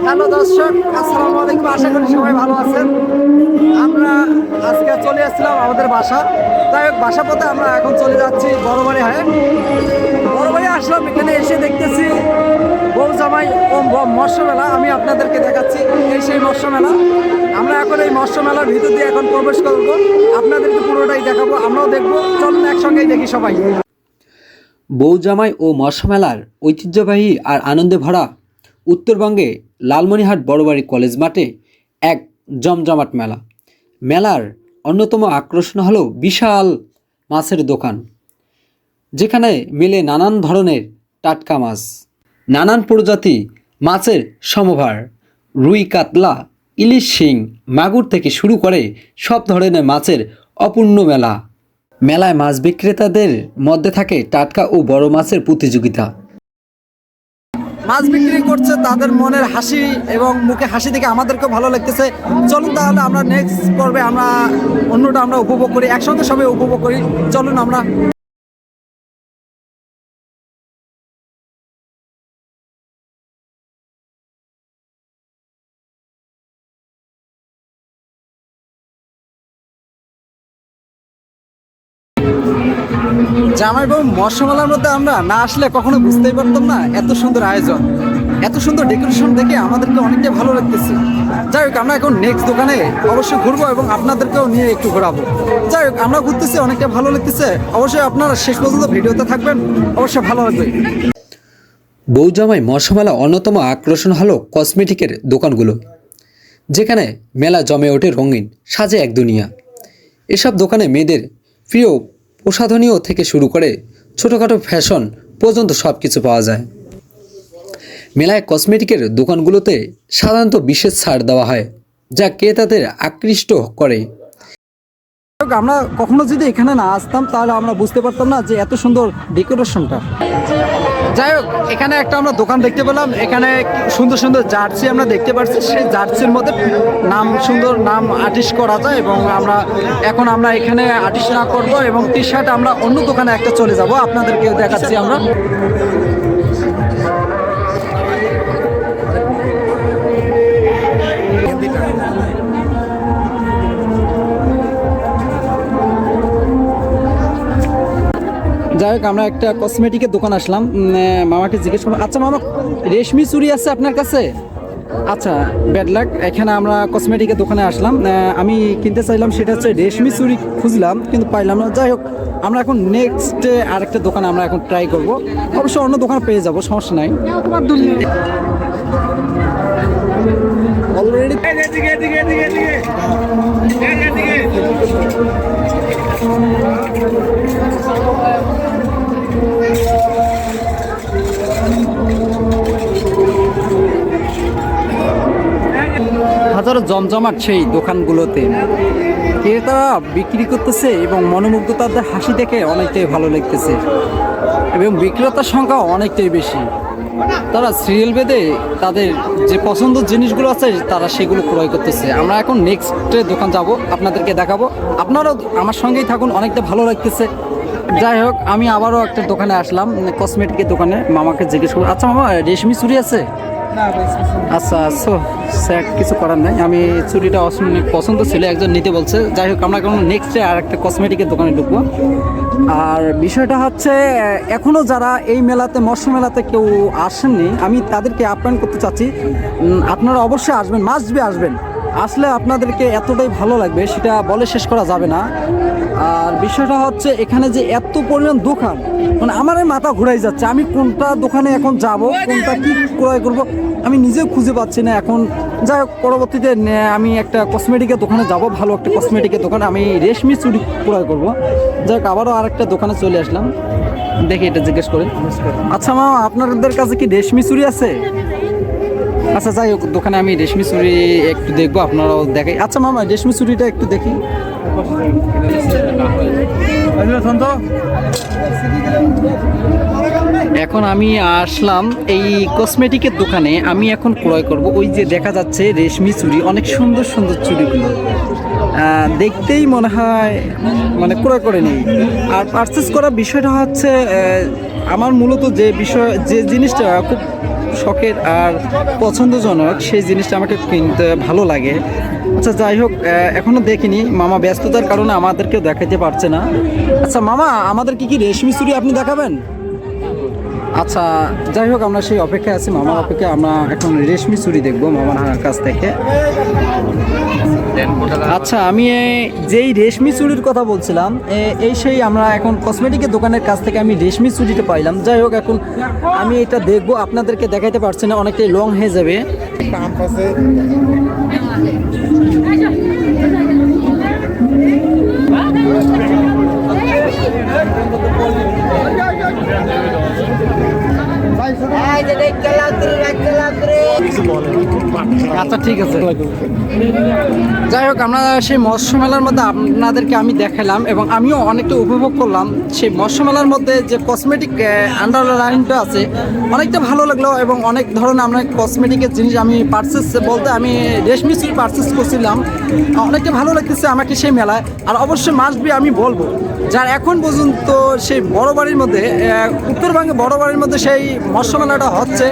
Hello দর্শক, আসসালামু আলাইকুম। আশা করি সবাই ভালো আছেন। আমরা আজকে চলে আসছিলাম আমাদের বাসা। যাই হোক, বাসা পথে আমরা এখন চলে যাচ্ছি বড়বাড়ি হয়ে। বড়বাড়ি আসলাম, এখানে এসে দেখতেছি বউ জামাই ও মৎস্য মেলা। আমি আপনাদেরকে দেখাচ্ছি এই সেই মৎস্য মেলা। আমরা এখন এই মৎস্য মেলার ভিতর দিয়ে এখন প্রবেশ করবো, আপনাদেরকে পুরোটাই দেখাবো, আমরাও দেখবো। চলুন একসঙ্গেই দেখি সবাই। বউ জামাই ও মৎস্য মেলার ঐতিহ্যবাহী আর আনন্দে ভরা উত্তরবঙ্গে লালমনিরহাট বড়বাড়ি কলেজ মাঠে এক জমজমাট মেলা। মেলার অন্যতম আকর্ষণ হলো বিশাল মাছের দোকান, যেখানে মেলে নানান ধরনের টাটকা মাছ, নানান প্রজাতি মাছের সমভার, রুই, কাতলা, ইলিশ, শিং, মাগুর থেকে শুরু করে সব ধরনের মাছের অপূর্ণ মেলা। মেলায় মাছ বিক্রেতাদের মধ্যে থাকে টাটকা ও বড় মাছের প্রতিযোগিতা। মাছ বিক্রি করছে, তাদের মনের হাসি এবং মুখে হাসি দেখে আমাদেরকেও ভালো লাগতেছে। চলুন তাহলে আমরা নেক্সট পর্বে আমরা অন্যটা আমরা উপভোগ করি, একসঙ্গে সবাই উপভোগ করি। চলুন আমরা। জামাইবাবু মৎস্য মেলার মধ্যে আমরা না আসলে কখনো বুঝতেই পারতাম না এত সুন্দর আয়োজন, এত সুন্দর ডেকোরেশন দেখে আমাদেরকে অনেকটাই ভালো লাগতেছে। যাই হোক, আমরা এখন নেক্সট দোকানে অবশ্যই ঘুরবো এবং আপনাদেরকেও নিয়ে একটু ঘোরাবো। যাই হোক, আমরা ঘুরতেছি, অনেকটা ভালো লাগতেছে। অবশ্যই আপনারা শেষ পর্যন্ত ভিডিওতে থাকবেন, অবশ্যই ভালো লাগবে। বউ জামাই মৎস্য মেলা অন্যতম আকর্ষণ হলো কসমেটিকের দোকানগুলো, যেখানে মেলা জমে ওঠে রঙিন সাজে এক দুনিয়া। এসব দোকানে মেয়েদের প্রিয় প্রসাধনীয় থেকে শুরু করে ছোটোখাটো ফ্যাশন পর্যন্ত সব কিছু পাওয়া যায়। মেলায় কসমেটিকের দোকানগুলোতে সাধারণত বিশেষ ছাড় দেওয়া হয়, যা ক্রেতাদের আকৃষ্ট করে। আমরা কখনো যদি এখানে না আসতাম তাহলে আমরা বুঝতে পারতাম না যে এত সুন্দর ডেকোরেশনটা। যাই হোক, এখানে একটা আমরা দোকান দেখতে পেলাম, এখানে সুন্দর সুন্দর জার্সি আমরা দেখতে পাচ্ছি। সেই জার্সির মধ্যে নাম, সুন্দর নাম আর্টিস্ট করা যায় এবং আমরা এখানে আর্টিস্ট না করব এবং টি শার্ট আমরা অন্য দোকানে একটা চলে যাব, আপনাদেরকে দেখাচ্ছি আমরা। যাই হোক, আমরা একটা কসমেটিকের দোকান আসলাম। মামাকে জিজ্ঞেস করলাম, আচ্ছা মামা, রেশমি চুড়ি আছে আপনার কাছে? আচ্ছা, ব্যাড লাক, এখানে আমরা কসমেটিকের দোকানে আসলাম। আমি কিনতে চাইলাম, সেটা হচ্ছে রেশমি চুড়ি খুঁজলাম কিন্তু পাইলাম না। যাই হোক, আমরা এখন নেক্সট আরেকটা দোকানে আমরা এখন ট্রাই করব। অবশ্যই অন্য দোকানে পেয়ে যাব, সমস্যা নাই। অলরেডি হাজারো জমজমাট সেই দোকানগুলোতে ক্রেতারা বিক্রি করতেছে এবং মনোমুগ্ধতাদের হাসি দেখে অনেকটাই ভালো লাগতেছে এবং বিক্রেতার সংখ্যা অনেকটাই বেশি। তারা সিরিয়াল বেঁধে তাদের যে পছন্দের জিনিসগুলো আছে তারা সেগুলো ক্রয় করতেছে। আমরা এখন নেক্সট দোকান যাব, আপনাদেরকে দেখাবো, আপনারাও আমার সঙ্গেই থাকুন, অনেকটা ভালো লাগতেছে। যাই হোক, আমি আবারও একটা দোকানে আসলাম, কসমেটিকের দোকানে। মামাকে জিজ্ঞেস করবো, আচ্ছা মামা, রেশমি চুড়ি আছে? আচ্ছা, স্যার কিছু করার নাই, আমি চুড়িটা অনেক পছন্দ ছিল, একজন নিতে বলছে। যাই হোক, আমরা এখন নেক্সটে আর একটা কসমেটিকের দোকানে ঢুকবো। আর বিষয়টা হচ্ছে, এখনও যারা এই মেলাতে, মৎস্য মেলাতে কেউ আসেননি, আমি তাদেরকে আপ্যায়ন করতে চাচ্ছি, আপনারা অবশ্যই আসবেন, মাস্ট বি আসবেন। আসলে আপনাদেরকে এতটাই ভালো লাগবে সেটা বলে শেষ করা যাবে না। আর বিষয়টা হচ্ছে, এখানে যে এত পরিমাণ দোকান, মানে আমার মাথা ঘুরাই যাচ্ছে। আমি কোনটা দোকানে এখন যাব, কোনটা কি ক্রয় করব আমি নিজেও খুঁজে পাচ্ছি না এখন। যাই হোক, পরবর্তীতে আমি একটা কসমেটিকের দোকানে যাব, ভালো একটা কসমেটিকের দোকান, আমি রেশমি চুড়ি ক্রয় করব। যাই হোক, আবারও আরেকটা দোকানে চলে আসলাম, দেখি এটা জিজ্ঞেস করে। আচ্ছা মামা, আপনাদের কাছে কি রেশমি চুড়ি আছে? আচ্ছা, যাই হোক, দোকানে আমি রেশমি চুড়ি একটু দেখবো, আপনারাও দেখাই। আচ্ছা মামা, রেশমি চুড়িটা একটু দেখি। এখন আমি আসলাম এই কসমেটিকের দোকানে, আমি এখন ক্রয় করব। ওই যে দেখা যাচ্ছে রেশমি চুড়ি, অনেক সুন্দর সুন্দর চুড়িগুলো দেখতেই মনে হয় মানে ক্রয় করে নিই। আর পারচেস করার বিষয়টা হচ্ছে, আমার মূলত যে জিনিসটা খুব শখের আর পছন্দজনক, সেই জিনিসটা আমাকে কিনতে ভালো লাগে। আচ্ছা যাই হোক, এখনো দেখিনি, মামা ব্যস্ততার কারণে আমাদেরকেও দেখাতে পারছে না। আচ্ছা মামা, আমাদের কি রেশমি চুড়ি আপনি দেখাবেন? আচ্ছা যাই হোক, আমরা সেই অপেক্ষায় আছি, মামার অপেক্ষায়। আমরা এখন রেশমি চুড়ি দেখবো মামার কাছ থেকে। আচ্ছা, আমি যেই রেশমি চুড়ির কথা বলছিলাম, এই সেই আমরা এখন কসমেটিকের দোকানের কাছ থেকে আমি রেশমি চুড়িটা পাইলাম। যাই হোক, এখন আমি এটা দেখবো, আপনাদেরকে দেখাইতে পারছি না, অনেকটাই লং হয়ে যাবে। আচ্ছা ঠিক আছে। যাই হোক, আমরা সেই মৎস্য মেলার মধ্যে আপনাদেরকে আমি দেখালাম এবং আমিও অনেকটা উপভোগ করলাম। সেই মৎস্য মেলার মধ্যে যে কসমেটিক আন্ডারলাইনটা আছে, অনেকটা ভালো লাগলো এবং অনেক ধরনের আমরা কসমেটিকের জিনিস আমি পারচেস বলতে আমি রেশমি চুড়ি পারচেস করছিলাম। অনেকটা ভালো লাগতেছে আমাকে সেই মেলায়। আর অবশ্যই মাস্ট বি আমি বলবো, যার এখন পর্যন্ত সেই বড় বাড়ির মধ্যে উত্তরবঙ্গে বড় বাড়ির মধ্যে সেই মৎস্য মেলাটা হচ্ছে,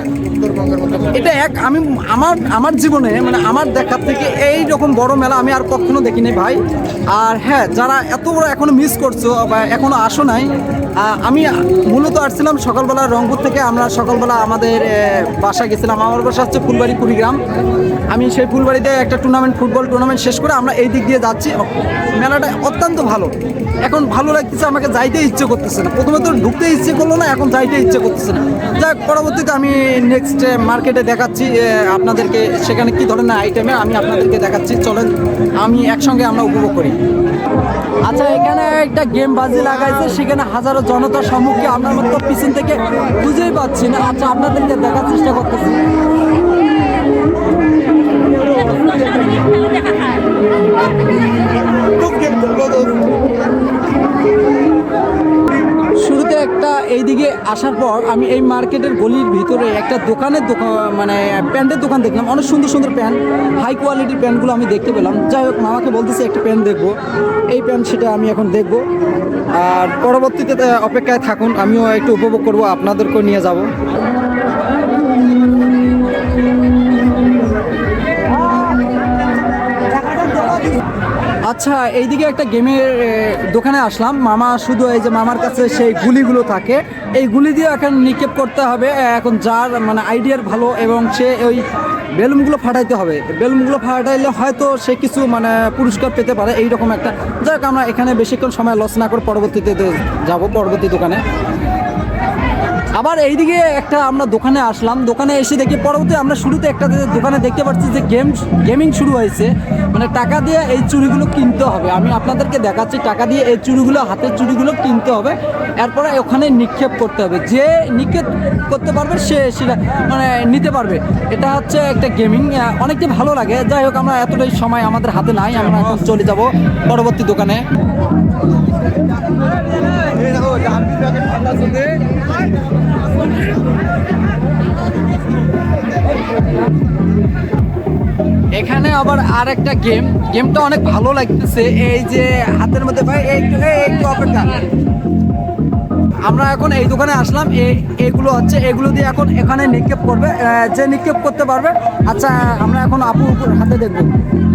এটা আমি আমার জীবনে মানে আমার দেখার থেকে এই রকম বড় মেলা আমি আর কখনো দেখিনি ভাই। আর হ্যাঁ, যারা এত বড় এখনো মিস করছো বা এখনো আসো নাই, আমি মূলত আসছিলাম সকালবেলা রংপুর থেকে। আমরা সকালবেলা আমাদের বাসা গেছিলাম, আমার বাসা হচ্ছে ফুলবাড়ি কুড়িগ্রাম। আমি সেই ফুলবাড়িতে একটা ফুটবল টুর্নামেন্ট শেষ করে আমরা এই দিক দিয়ে যাচ্ছি। মেলাটা অত্যন্ত ভালো, এখন ভালো লাগতেছে, আমাকে যাইতে ইচ্ছে করতেছে না। প্রথমে তো ঢুকতে ইচ্ছে করলো না, এখন যাইতে ইচ্ছে করতেছে না। যাক, পরবর্তীতে আমি নেক্সট মার্কেটে দেখাচ্ছি আপনাদেরকে, সেখানে কি ধরনের আইটেমে আমি আপনাদেরকে দেখাচ্ছি। চলেন আমি একসঙ্গে আমরা উপভোগ করি। আচ্ছা, এখানে একটা গেম বাজি লাগাইছে, সেখানে হাজারো জনতার সম্মুখে আপনার মতো পিছন থেকে বুঝেই পাচ্ছি না। আচ্ছা, আপনাদেরকে দেখার চেষ্টা করতেছি। শুরুতে একটা এইদিকে আসার পর আমি এই মার্কেটের গলির ভিতরে একটা দোকানের মানে প্যান্টের দোকান দেখলাম। অনেক সুন্দর সুন্দর প্যান্ট, হাই কোয়ালিটির প্যান্টগুলো আমি দেখতে পেলাম। যাই হোক, মামাকে বলতেছি একটা প্যান্ট দেখবো, এই প্যান্ট সেটা আমি এখন দেখবো। আর পরবর্তীতে অপেক্ষায় থাকুন, আমিও একটু উপভোগ করবো, আপনাদেরকেও নিয়ে যাব। আচ্ছা, এইদিকে একটা গেমের দোকানে আসলাম। মামা শুধু এই যে মামার কাছে সেই গুলিগুলো থাকে, এই গুলি দিয়ে এখন নিক্ষেপ করতে হবে। এখন যার মানে আইডিয়ার ভালো এবং সে ওই বেলুনগুলো ফাটাইতে হবে, বেলুনগুলো ফাটাইলে হয়তো সে কিছু মানে পুরস্কার পেতে পারে, এইরকম একটা। যাক, আমরা এখানে বেশিক্ষণ সময় লস না করে পরবর্তীতে যাব পরবর্তী দোকানে। আবার এইদিকে একটা আমরা দোকানে আসলাম, দোকানে এসে দেখি পরবর্তী আমরা শুরুতে একটা দোকানে দেখতে পাচ্ছি যে গেমিং শুরু হয়েছে, মানে টাকা দিয়ে এই চুড়িগুলো কিনতে হবে। আমি আপনাদেরকে দেখাচ্ছি, টাকা দিয়ে এই চুড়িগুলো, হাতের চুড়িগুলো কিনতে হবে, এরপরে ওখানে নিক্ষেপ করতে হবে। যে নিক্ষেপ করতে পারবে সে সেটা মানে নিতে পারবে। এটা হচ্ছে একটা গেমিং, অনেকটা ভালো লাগে। যাই হোক, আমরা এতটাই সময় আমাদের হাতে নাই, আমরা এখন চলে যাব পরবর্তী দোকানে। এখানে আবার আর একটা গেমটা অনেক ভালো লাগতেছে। এই যে হাতের মধ্যে ভাই একটু অপেক্ষা, আমরা এখন এই দোকানে আসলাম। এগুলো হচ্ছে, এগুলো দিয়ে এখন এখানে নিক্ষেপ করবে, যে নিক্ষেপ করতে পারবে। আচ্ছা, আমরা এখন আপুর হাতে দেখবো,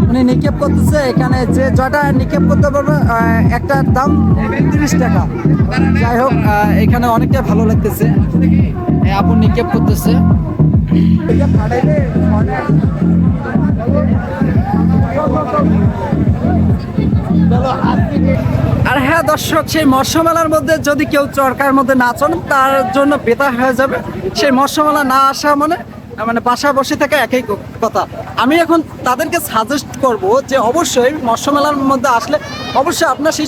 উনি নিক্ষেপ করতেছে। এখানে যে জয়টা নিক্ষেপ করতে পারবে, একটার দাম 30 টাকা। যাই হোক, এখানে অনেকটা ভালো লাগতেছে, আপু নিক্ষেপ করতেছে। আর হ্যাঁ দর্শক, সেই মৎস্য মেলার মধ্যে যদি কেউ চরকার মধ্যে নাচন, তার জন্য বেতার হয়ে যাবে। সেই মৎস্য মেলা না আসা মানে বাসা বসে থেকে একই কথা। আমি এখন তাদেরকে সাজেস্ট করব যে অবশ্যই মৎস্য মেলার মধ্যে আসলে অবশ্যই আপনার সেই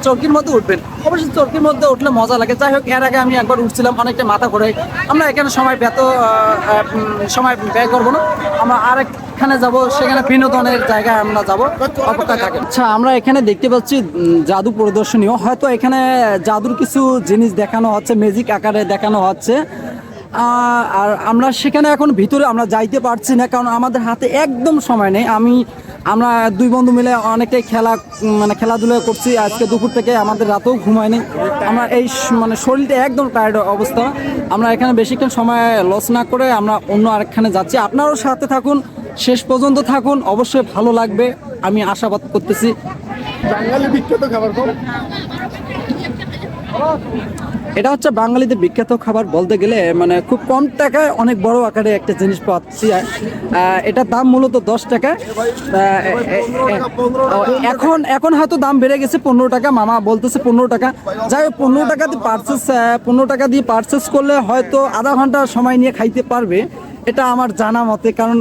চরকির মধ্যে উঠবেন। অবশ্যই চরকির মধ্যে উঠলে মজা লাগে। যাই হোক, এর আগে আমি একবার উঠছিলাম, অনেকটা মাথা ঘোরাই। আমরা এখানে সময় ব্যয় করবো না, আমরা আরেকখানে যাব, সেখানে বিনোদনের জায়গায় আমরা যাব, অপেক্ষায় থাকে। আচ্ছা, আমরা এখানে দেখতে পাচ্ছি জাদু প্রদর্শনীয়, হয়তো এখানে জাদুর কিছু জিনিস দেখানো হচ্ছে, ম্যাজিক আকারে দেখানো হচ্ছে। আর আমরা সেখানে এখন ভিতরে আমরা যাইতে পারছি না, কারণ আমাদের হাতে একদম সময় নেই। আমরা দুই বন্ধু মিলে অনেকটাই মানে খেলাধুলা করছি আজকে দুপুর থেকে, আমাদের রাতেও ঘুমায় নেই। আমরা মানে শরীরটা একদম টায়ার্ড অবস্থা। আমরা এখানে বেশিক্ষণ সময় লস না করে আমরা অন্য আরেকখানে যাচ্ছি। আপনারাও সাথে থাকুন, শেষ পর্যন্ত থাকুন, অবশ্যই ভালো লাগবে আমি আশাবাদ করতেছি। বাঙালি বিখ্যাত খাবার কোন? এটা হচ্ছে বাঙালিদের বিখ্যাত খাবার বলতে গেলে মানে খুব কম টাকায় অনেক বড় আকারে একটা জিনিস পাচ্ছি। এটার দাম মূলত 10 টাকা। এখন হয়তো দাম বেড়ে গেছে 15 টাকা, মামা বলতেছে 15 টাকা। যাই হোক 15 টাকা দিয়ে পারচেস করলে হয়তো আধা ঘন্টা সময় নিয়ে খাইতে পারবে, এটা আমার জানা মতে। কারণ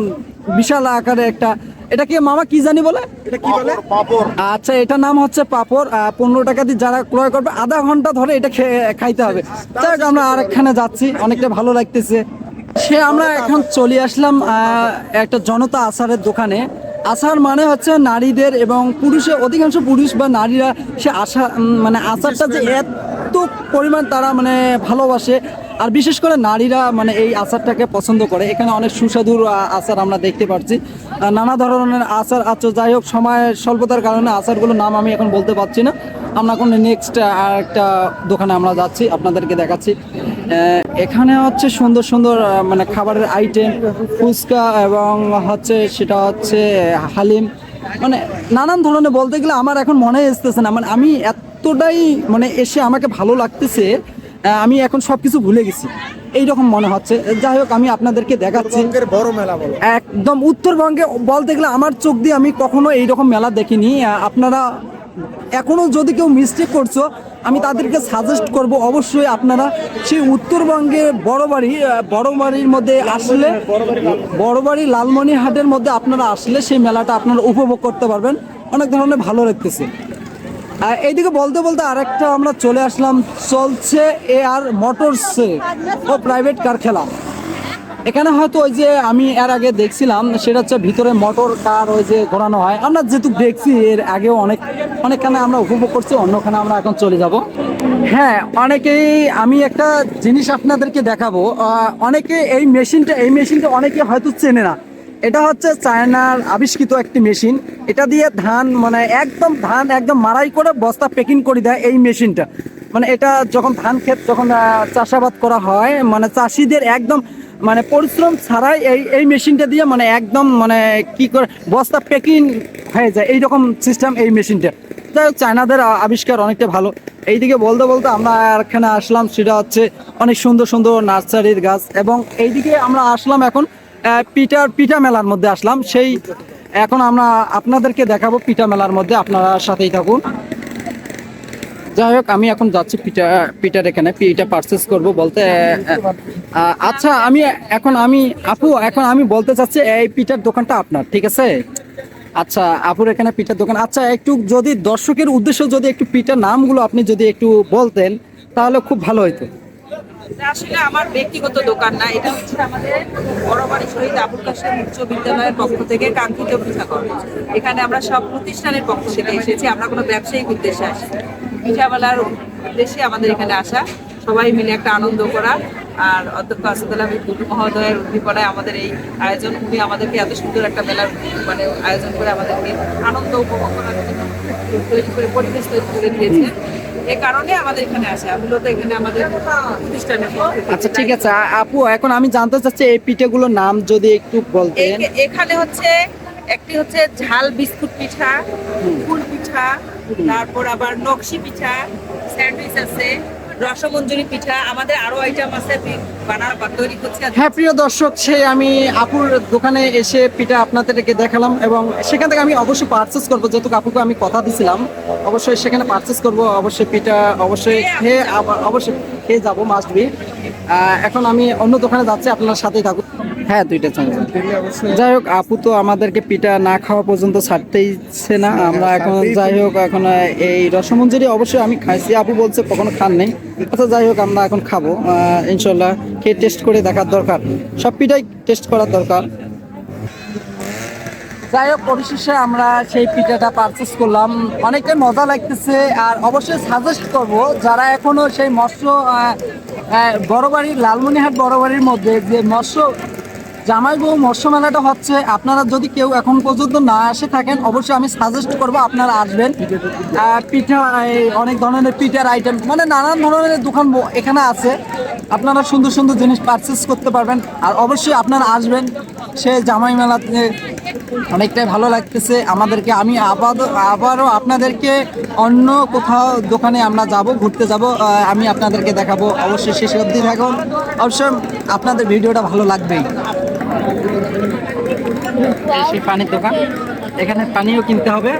বিশাল আকারে একটা, এটা কি মামা কি জানি বলে, এটা কি বলে? পাপড়। আচ্ছা, এটার নাম হচ্ছে পাপড়। 15 টাকা দিয়ে যারা ক্রয় করবে আধা ঘন্টা ধরে এটা খাইতে হবে। যাই হোক আমরা আরেকখানে যাচ্ছি, অনেকটা ভালো লাগতেছে। আমরা এখন চলে আসলাম একটা জনতা আচারের দোকানে। আচার মানে হচ্ছে নারীদের এবং অধিকাংশ পুরুষ বা নারীরা সে মানে আচারটা যে এত পরিমাণ তারা মানে ভালোবাসে, আর বিশেষ করে নারীরা মানে এই আচারটাকে পছন্দ করে। এখানে অনেক সুস্বাদুর আচার আমরা দেখতে পাচ্ছি, নানা ধরনের আচার আছে। যাই হোক সময়ের স্বল্পতার কারণে আচারগুলোর নাম আমি এখন বলতে পারছি না। আমরা এখন নেক্সট আরেকটা দোকানে আমরা যাচ্ছি, আপনাদেরকে দেখাচ্ছি। এখানে হচ্ছে সুন্দর সুন্দর মানে খাবারের আইটেম, ফুচকা এবং সেটা হচ্ছে হালিম, মানে নানান ধরনের। বলতে গেলে আমার এখন মনে আসতেছে না, মানে আমি এতটাই মানে এসে আমাকে ভালো লাগতেছে, আমি এখন সবকিছু ভুলে গেছি এইরকম মনে হচ্ছে। যাই হোক আমি আপনাদেরকে দেখাচ্ছি বড় মেলা বলো। একদম উত্তরবঙ্গে বলতে গেলে আমার চোখ দিয়ে আমি কখনো এইরকম মেলা দেখিনি। আপনারা এখনো যদি কেউ মিস্টেক করছো, আমি তাদেরকে সাজেস্ট করব অবশ্যই আপনারা সেই উত্তরবঙ্গে বড়বাড়ির মধ্যে আসলে, বড়বাড়ি লালমনিরহাটের মধ্যে আপনারা আসলে সেই মেলাটা আপনারা উপভোগ করতে পারবেন, অনেক ধরনের ভালো লাগতেছে। এইদিকে বলতে বলতে আরেকটা আমরা চলে আসলাম, চলছে AR মোটরসে ও প্রাইভেট কার খেলা। এখানে হয়তো ওই যে আমি এর আগে দেখছিলাম, সেটা হচ্ছে ভিতরে মোটর কার ওই যে ঘোরানো হয়। আমরা যেহেতু দেখছি এর আগেও অনেকখানে আমরা উপভোগ করছি, অন্যখানে আমরা এখন চলে যাব। হ্যাঁ, আমি একটা জিনিস আপনাদেরকে দেখাবো। অনেকে এই মেশিনটা অনেকে হয়তো চেনে না। এটা হচ্ছে চায়নার আবিষ্কৃত একটি মেশিন। এটা দিয়ে ধান একদম মাড়াই করে বস্তা প্যাকিং করে দেয় এই মেশিনটা। মানে এটা যখন ধান ক্ষেত চাষাবাদ করা হয়, মানে চাষিদের একদম মানে পরিশ্রম ছাড়াই এই মেশিনটা দিয়ে মানে একদম মানে কি করে বস্তা প্যাকিং হয়ে যায়, এইরকম সিস্টেম এই মেশিনটা। যাই হোক চায়নাদের আবিষ্কার অনেকটা ভালো। এইদিকে বলতে বলতে আমরা এখানে আসলাম, সেটা হচ্ছে অনেক সুন্দর সুন্দর নার্সারির গাছ। এবং এইদিকে আমরা আসলাম এখন পিঠা মেলার মধ্যে আসলাম। এখন আমরা আপনাদেরকে দেখাবো পিঠা মেলার মধ্যে, আপনারা সাথেই থাকুন। যাই হোক আমি এখন যাচ্ছি পিঠার এখানে পিঠা পারচেস করবো বলতে। আচ্ছা এখন আমি বলতে চাচ্ছি এই পিঠার দোকানটা আপনার, ঠিক আছে? আচ্ছা আপুর এখানে পিঠার দোকান। আচ্ছা একটু যদি দর্শকের উদ্দেশ্যে যদি একটু পিঠার নামগুলো আপনি যদি একটু বলতেন তাহলে খুব ভালো হতো। আসলে আমার ব্যক্তিগত দোকান না, এটা হচ্ছে আমাদের বড়বাড়ি শহীদ আবুল কাশেম উচ্চ বিদ্যালয়ের পক্ষ থেকে কাঙ্ক্ষিত পিঠাঘর। এখানে আমরা সব প্রতিষ্ঠানের পক্ষ থেকে এসেছি, আমরা কোনো ব্যবসায়িক উদ্দেশ্যে আসি। পিঠাবেলার উদ্দেশ্যে আমাদের এখানে আসা, সবাই মিলে একটা আনন্দ করা। আর অধ্যক্ষ আসাদুল্লাহ বিপুল মহোদয়ের উদ্দীপনায় আমাদের এই আয়োজন, উনি আমাদেরকে এত সুন্দর একটা মেলার মানে আয়োজন করে আমাদেরকে আনন্দ উপভোগ করার জন্য তৈরি করে পরিবেশ তৈরি করে দিয়েছেন। এই কারণে আমাদের এখানে আসা, মূলত এখানে আমাদের প্রতিষ্ঠানের। আচ্ছা ঠিক আছে আপু, এখন আমি জানতে চাচ্ছি এই পিঠাগুলোর নাম যদি একটু বলতেন। এখানে একটি হচ্ছে ঝাল বিস্কুট পিঠা, ফুল পিঠা, তারপর আবার নকশি পিঠা, স্যান্ডউইচ আছে, রসমঞ্জুরি পিঠা, আমাদের আরো আইটেম আছে তৈরি করছি। হ্যাঁ প্রিয় দর্শক, আমি আপুর দোকানে এসে পিঠা আপনাদেরকে দেখালাম এবং সেখান থেকে আমি অবশ্যই পারচেস করবো, যেহেতু আপুকে আমি কথা দিছিলাম অবশ্যই সেখানে পারচেস করবো। অবশ্যই পিঠা অবশ্যই খেয়ে যাবো, মাস্ট বি। এখন আমি অন্য দোকানে যাচ্ছি, আপনার সাথেই থাকুন। হ্যাঁ দুইটা চামচ। যাই হোক আপু তো আমাদেরকে পিঠা না খাওয়া পর্যন্ত ছাড়তেইছে না। আমরা এখন যাই হোক এখন এই রসমঞ্জুরি অবশ্যই আমি খাইছি, আপু বলছে কখনো খান নেই। আচ্ছা যাই হোক আমরা এখন খাবো ইনশাল্লাহ, খেয়ে টেস্ট করে দেখার দরকার, সব পিঠাই টেস্ট করার দরকার। যাই হোক পরিশেষে আমরা সেই পিঠাটা পারচেস করলাম, অনেকটাই মজা লাগতেছে। আর অবশ্যই সাজেস্ট করব যারা এখনো সেই মৎস্য বড়বাড়ির লালমনিরহাট বড়বাড়ির মধ্যে যে জামাই বউ মৎস্য মেলাটা হচ্ছে, আপনারা যদি কেউ এখন পর্যন্ত না এসে থাকেন অবশ্যই আমি সাজেস্ট করব আপনারা আসবেন। পিঠা, অনেক ধরনের পিঠার আইটেম, মানে নানান ধরনের দোকান এখানে আছে, আপনারা সুন্দর সুন্দর জিনিস পারচেস করতে পারবেন। আর অবশ্যই আপনারা আসবেন, সে জামাই মেলাতে অনেকটাই ভালো লাগতেছে আমাদেরকে। আমি আবারও আপনাদেরকে অন্য কোথাও দোকানে আমরা যাব, ঘুরতে যাব, আমি আপনাদেরকে দেখাবো। অবশ্যই শেষ অবধি থাকুন, অবশ্যই আপনাদের ভিডিওটা ভালো লাগবেই। সেই পানির দোকান, এখানে পানিও কিনতে হবে,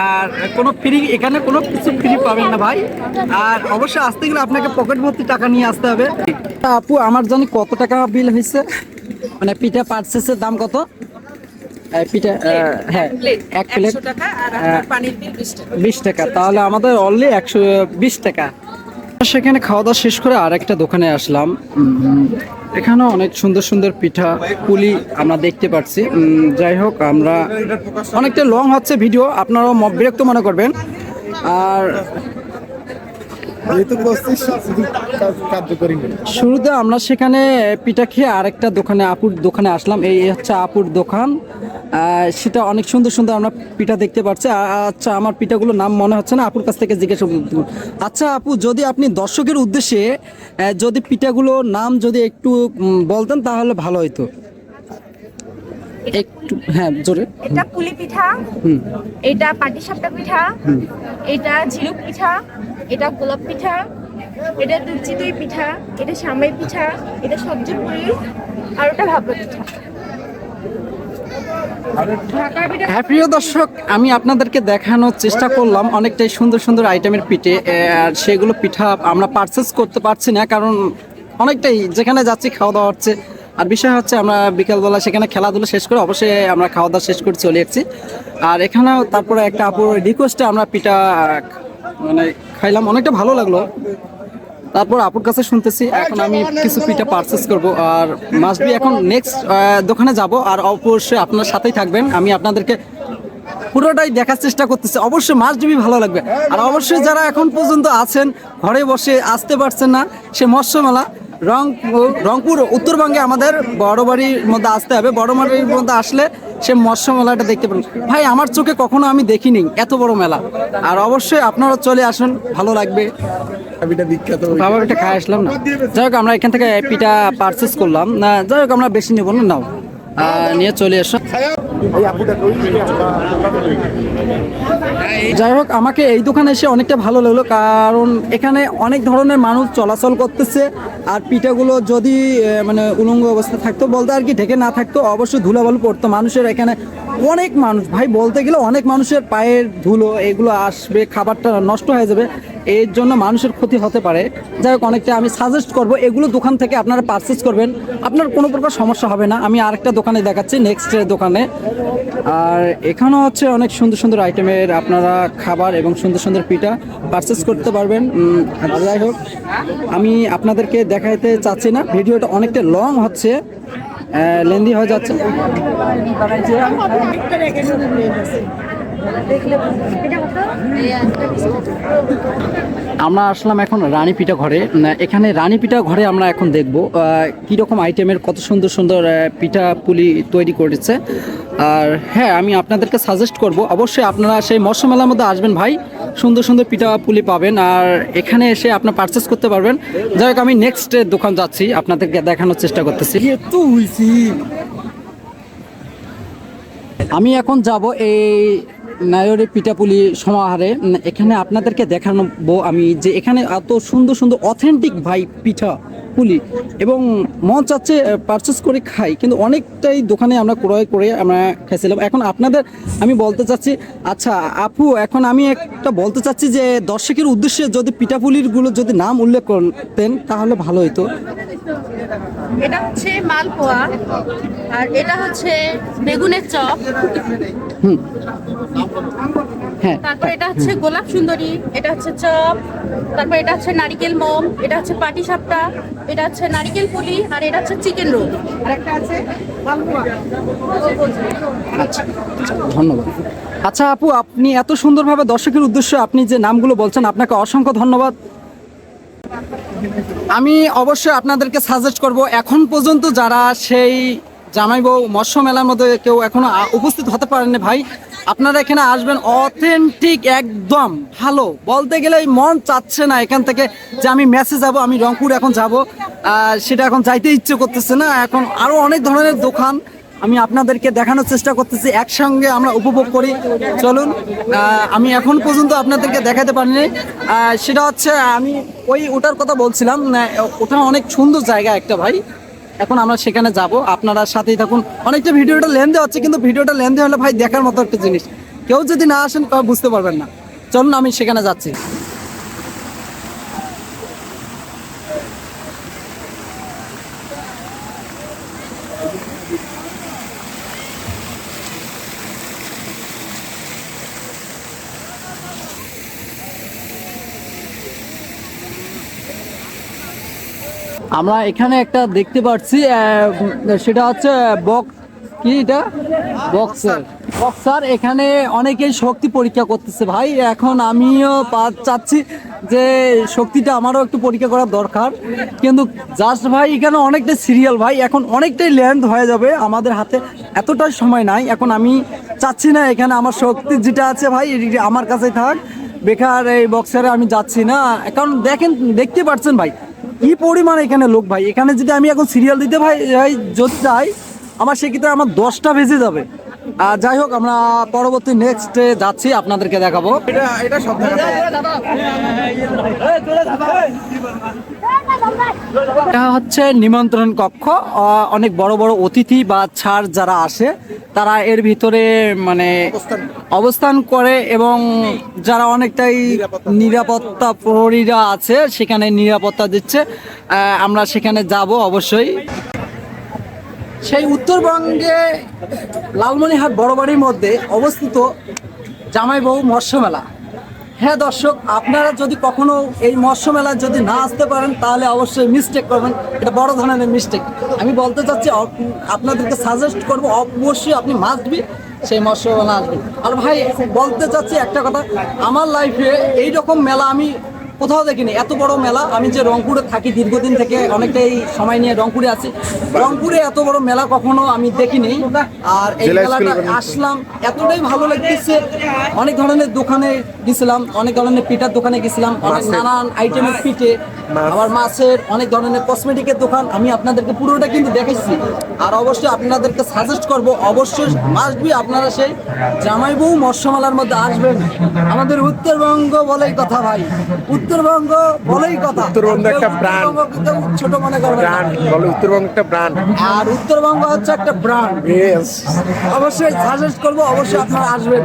আর কোনো ফ্রি, এখানে কোনো কিছু ফ্রি পাবেন না ভাই। আর অবশ্যই আসতে গেলে আপনাকে পকেট ভর্তি টাকা নিয়ে আসতে হবে। আপু আমার জানি কত টাকা বিল হয়েছে, মানে পিঠা পার্সেসের দাম কত? পিঠা হ্যাঁ, এক প্লেট 100 টাকা আর আপনার পানির বিল 20 টাকা। 20 টাকা, তাহলে আমাদের অনলি 120 টাকা। সেখানে খাওয়া দাওয়া শেষ করে আরেকটা দোকানে আসলাম। এখানেও অনেক সুন্দর সুন্দর পিঠা পুলি আমরা দেখতে পাচ্ছি। যাই হোক, আমরা অনেকটা লং হচ্ছে ভিডিও, আপনারাও বিরক্ত মনে করবেন। আর যেহেতু করছিস শুধু কার্যকরী নেই। শুরুতে আমরা সেখানে পিঠা খেয়ে আরেকটা দোকানে, আপুর দোকানে আসলাম। এই হচ্ছে আপুর দোকান, সেটা অনেক সুন্দর সুন্দর আমরা পিঠা দেখতে পাচ্ছি। আচ্ছা, আমার পিঠাগুলোর নাম মনে হচ্ছে না, আপুর কাছ থেকে জিজ্ঞাসা করব। আচ্ছা আপু, যদি আপনি দর্শকের উদ্দেশ্যে যদি পিঠাগুলোর নাম যদি একটু বলতেন তাহলে ভালো হতো। একটু, হ্যাঁ জোরে। এটা পুলি পিঠা, এটা পাটিসাপটা পিঠা, এটা ঝিনুক পিঠা, এটা গোলাপ পিঠা, এটা দুধ চিতই পিঠা, এটা সামাই পিঠা, এটা সবজি পুরি, আর ওটা ভাপা পিঠা। ঢাকার পিঠা। হ্যাঁ প্রিয় দর্শক, আমি আপনাদেরকে দেখানোর চেষ্টা করলাম অনেকটাই সুন্দর সুন্দর আইটেমের পিঠে। আর সেগুলো পিঠা আমরা পারচেস করতে পারছি না, কারণ অনেকটাই যেখানে যাচ্ছি খাওয়া দাওয়া হচ্ছে। আর বিষয় হচ্ছে আমরা বিকালবেলা সেখানে খেলাধুলা শেষ করে অবশ্যই আমরা খাওয়া দাওয়া শেষ করে চলে এসেছি। আর এখানেও তারপরে একটা আপুর রিকোয়েস্টে আমরা পিঠা মানে খাইলাম, অনেকটা ভালো লাগলো। তারপর আপুর কাছে শুনতেছি, এখন আমি কিছু পিঠা পারচেস করব। আর মাস্ট বি এখন নেক্সট দোকানে যাব, আর অবশ্যই আপনার সাথেই থাকবেন। আমি আপনাদেরকে পুরোটাই দেখার চেষ্টা করতেছি, অবশ্যই মাস্ট বি ভালো লাগবে। আর অবশ্যই যারা এখন পর্যন্ত আছেন ঘরে বসে আসতে পারছেন না, সে মৎস্য মেলা রংপুর উত্তরবঙ্গে আমাদের বড়বাড়ির মধ্যে আসতে হবে। বড়বাড়ির মধ্যে আসলে সে মৎস্য মেলাটা দেখতে পারেন। ভাই আমার চোখে কখনো আমি দেখিনি এত বড় মেলা। আর অবশ্যই আপনারা চলে আসুন, ভালো লাগবে। পিঠা বিখ্যাত। বাবা পিঠা খাই আসলাম না। যাই হোক, আমরা এখান থেকে পিঠা পারচেস করলাম না। যাই হোক, আমরা বেশি নেবো না, নাও নিয়ে চলে এসো। এই আপুটা কই? যাই হোক, আমাকে এই দোকানে এসে অনেকটা ভালো লাগলো, কারণ এখানে অনেক ধরনের মানুষ চলাচল করতেছে। আর পিঠাগুলো যদি মানে উলঙ্গ অবস্থা থাকতো, বলতে আর কি ঢেকে না থাকতো, অবশ্যই ধুলাবালু পড়তো মানুষের। এখানে অনেক মানুষ, ভাই বলতে গেলে অনেক মানুষের পায়ের ধুলো এগুলো আসবে, খাবারটা নষ্ট হয়ে যাবে, এর জন্য মানুষের ক্ষতি হতে পারে। যাই হোক, অনেকটা আমি সাজেস্ট করব এগুলো দোকান থেকে আপনারা পারচেস করবেন, আপনার কোনো প্রকার সমস্যা হবে না। আমি আরেকটা দোকানে দেখাচ্ছি, নেক্সটের দোকানে। আর এখানেও হচ্ছে অনেক সুন্দর সুন্দর আইটেমের আপনারা খাবার এবং সুন্দর সুন্দর পিঠা পারচেস করতে পারবেন। যাই হোক, আমি আপনাদেরকে দেখাইতে চাচ্ছি না, ভিডিওটা অনেকটা লং হচ্ছে, লেন্দি হয়ে যাচ্ছে। আমরা আসলাম এখন রানী পিঠা ঘরে। এখানে রানী পিঠা ঘরে আমরা এখন দেখব কীরকম আইটেমের কত সুন্দর সুন্দর পিঠা পুলি তৈরি করেছে। আর হ্যাঁ, আমি আপনাদেরকে সাজেস্ট করব অবশ্যই আপনারা সেই মৎস্য মেলার মধ্যে আসবেন ভাই, সুন্দর সুন্দর পিঠা পুলি পাবেন। আর এখানে এসে আপনার পারচেস করতে পারবেন। যাই হোক, আমি নেক্সট দোকান যাচ্ছি, আপনাদেরকে দেখানোর চেষ্টা করতেছি। আমি এখন যাব এই নায়রে পিঠাপুলি সমাহারে। এখানে আপনাদেরকে দেখাবো আমি যে এখানে এত সুন্দর সুন্দর অথেন্টিক ভাই পিঠা পুলি, এবং মন চাচ্ছে পারচেস করে খাই, কিন্তু অনেকটাই দোকানে আমরা ক্রয় করে আমরা খাইছিলাম। এখন আপনাদের আমি বলতে চাচ্ছি, আচ্ছা আপু, এখন আমি একটা বলতে চাচ্ছি যে দর্শকের উদ্দেশ্যে যদি পিঠাপুলিগুলো যদি নাম উল্লেখ করতেন তাহলে ভালো হতো। এটা হচ্ছে মালপোয়া, আর এটা হচ্ছে বেগুনের চপ, হ্যাঁ, তারপর এটা হচ্ছে গোলাপ সুন্দরী, এটা হচ্ছে চপ, তারপর এটা হচ্ছে নারিকেল মোম, এটা হচ্ছে পাটিসাপটা, এটা হচ্ছে নারিকেল পুলি, আর এটা হচ্ছে চিকেন রোল, আর একটা আছে মালপোয়া। আচ্ছা, ধন্যবাদ। আচ্ছা আপু, আপনি এত সুন্দরভাবে দর্শকের উদ্দেশ্যে আপনি যে নামগুলো বলছেন, আপনাকে অসংখ্য ধন্যবাদ। আমি অবশ্যই আপনাদেরকে সাজেস্ট করব, এখন পর্যন্ত যারা সেই জামাই বউ মৎস্য মেলার মধ্যে কেউ এখনো উপস্থিত হতে পারেননি ভাই, আপনারা এখানে আসবেন। অথেন্টিক একদম ভালো, বলতে গেলে মন চাচ্ছে না এখান থেকে যে আমি ম্যাচে যাব, আমি রংপুর এখন যাব, সেটা এখন যাইতে ইচ্ছে করতেছে না। এখন আরও অনেক ধরনের দোকান আমি আপনাদেরকে দেখানোর চেষ্টা করতেছি, একসঙ্গে আমরা উপভোগ করি। চলুন, আমি এখন পর্যন্ত আপনাদেরকে দেখাতে পারিনি। সেটা হচ্ছে আমি ওটার কথা বলছিলাম, ওটা অনেক সুন্দর জায়গা একটা ভাই। এখন আমরা সেখানে যাব, আপনারা সাথেই থাকুন। অনেকটা ভিডিওটা লেন্থি হচ্ছে, কিন্তু ভিডিওটা লেন্থি হলে ভাই দেখার মতো একটা জিনিস, কেউ যদি না আসেন তবে বুঝতে পারবেন না। চলুন, আমি সেখানে যাচ্ছি। আমরা এখানে একটা দেখতে পাচ্ছি, সেটা হচ্ছে কি এটা বক্সার। এখানে অনেকেই শক্তি পরীক্ষা করতেছে ভাই। এখন আমিও চাচ্ছি যে শক্তিটা আমারও একটু পরীক্ষা করার দরকার, কিন্তু জাস্ট ভাই এখানে অনেকটাই সিরিয়াল ভাই, এখন অনেকটাই লেন্থ হয়ে যাবে, আমাদের হাতে এতটাই সময় নাই। এখন আমি চাচ্ছি না এখানে আমার শক্তি যেটা আছে ভাই আমার কাছেই থাক, বেকার এই বক্সারে আমি যাচ্ছি না। কারণ দেখতে পাচ্ছেন ভাই কি পরিমাণ এখানে লোক ভাই। এখানে যদি আমি এখন সিরিয়াল দিতে ভাই যদি যাই, আমার সেক্ষেত্রে আমার 10টা বেজে যাবে। যাই হোক, আমরা পরবর্তী নেক্সটে যাচ্ছি, আপনাদেরকে দেখাবো। এটা সব এটা হচ্ছে নিমন্ত্রণ কক্ষ। অনেক বড় বড় অতিথি বা ছাড় যারা আসে তারা এর ভিতরে মানে অবস্থান করে, এবং যারা অনেকটাই নিরাপত্তা প্রহরীরা আছে সেখানে নিরাপত্তা দিচ্ছে। আমরা সেখানে যাব অবশ্যই। সেই উত্তরবঙ্গে লালমনিরহাট বড়বাড়ির মধ্যে অবস্থিত জামাই বউ মৎস্য মেলা। হ্যাঁ দর্শক, আপনারা যদি কখনো এই মৎস্য মেলায় যদি না আসতে পারেন তাহলে অবশ্যই মিস্টেক করবেন, এটা বড় ধরনের মিস্টেক। আমি বলতে চাচ্ছি, আপনাদেরকে সাজেস্ট করবো অবশ্যই আপনি মাস্ট বি সেই মৎস্য মেলা আসবেন। আর ভাই বলতে চাচ্ছি একটা কথা, আমার লাইফে এইরকম মেলা আমি কোথাও দেখিনি, এত বড় মেলা। আমি যে রংপুরে থাকি দীর্ঘদিন থেকে, অনেকটাই সময় নিয়ে রংপুরে আছি, রংপুরে এত বড় মেলা কখনো আমি দেখিনি। আর এই মেলাটা আসলাম, এতটাই ভালো লাগতেছে। অনেক ধরনের দোকানে গেছিলাম, অনেক ধরনের পিঠার দোকানে গেছিলাম, অনেক নানান আইটেমের পিঠে, আবার মাছের অনেক ধরনের কসমেটিকের দোকান আমি আপনাদেরকে পুরোটা কিন্তু দেখেছি। আর অবশ্যই আপনাদেরকে সাজেস্ট করব, অবশ্যই মাস্ট বি আপনারা সেই জামাই বউ মৎস্য মেলার মধ্যে আসবেন। আমাদের উত্তরবঙ্গ বলেই কথা ভাই, উত্তরবঙ্গ বলেই কথা। উত্তরবঙ্গ একটা ব্র্যান্ড, ছোট মনে করবেন না। বলে উত্তরবঙ্গ একটা ব্র্যান্ড, আর উত্তরবঙ্গ হচ্ছে একটা ব্র্যান্ড। অবশ্যই সাজেস্ট করব, অবশ্যই আপনারা আসবেন।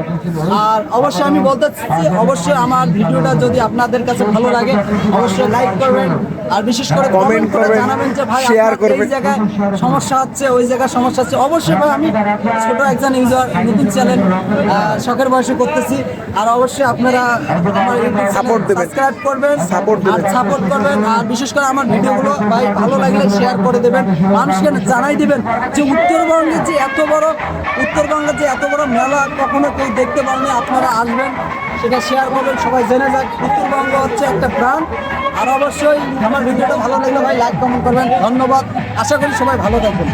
আর অবশ্যই আমি বলতে চাচ্ছি, অবশ্যই আমার ভিডিওটা যদি আপনাদের কাছে ভালো লাগে অবশ্যই লাইক করবেন, আর বিশেষ করে কমেন্ট করে জানাবেন যে ভাই শেয়ার করবেন, এই জায়গায় সমস্যা হচ্ছে, ওই জায়গায় সমস্যা হচ্ছে। অবশ্যই ভাই, আমি ছোট একজন ইউজার, নতুন চ্যানেল শখের বয়সে করতেছি। আর অবশ্যই আপনারা আমার সাপোর্ট দেবেন, সাবস্ক্রাইব করবেন, সাপোর্ট করবেন। আর বিশেষ করে আমার ভিডিওগুলো ভাই ভালো লাগলে শেয়ার করে দেবেন, মানুষকে জানাই দিবেন যে উত্তরবঙ্গে যে এত বড় মেলা কখনো কেউ দেখতে পারেনি, আপনারা আসবেন, সেটা শেয়ার করবেন, সবাই জেনে যাক উত্তরবঙ্গ হচ্ছে একটা ব্র্যান্ড। আর অবশ্যই আমার ভিডিওটা ভালো লাগলে ভাই লাইক কমেন্ট করবেন। ধন্যবাদ, আশা করি সবাই ভালো থাকবেন।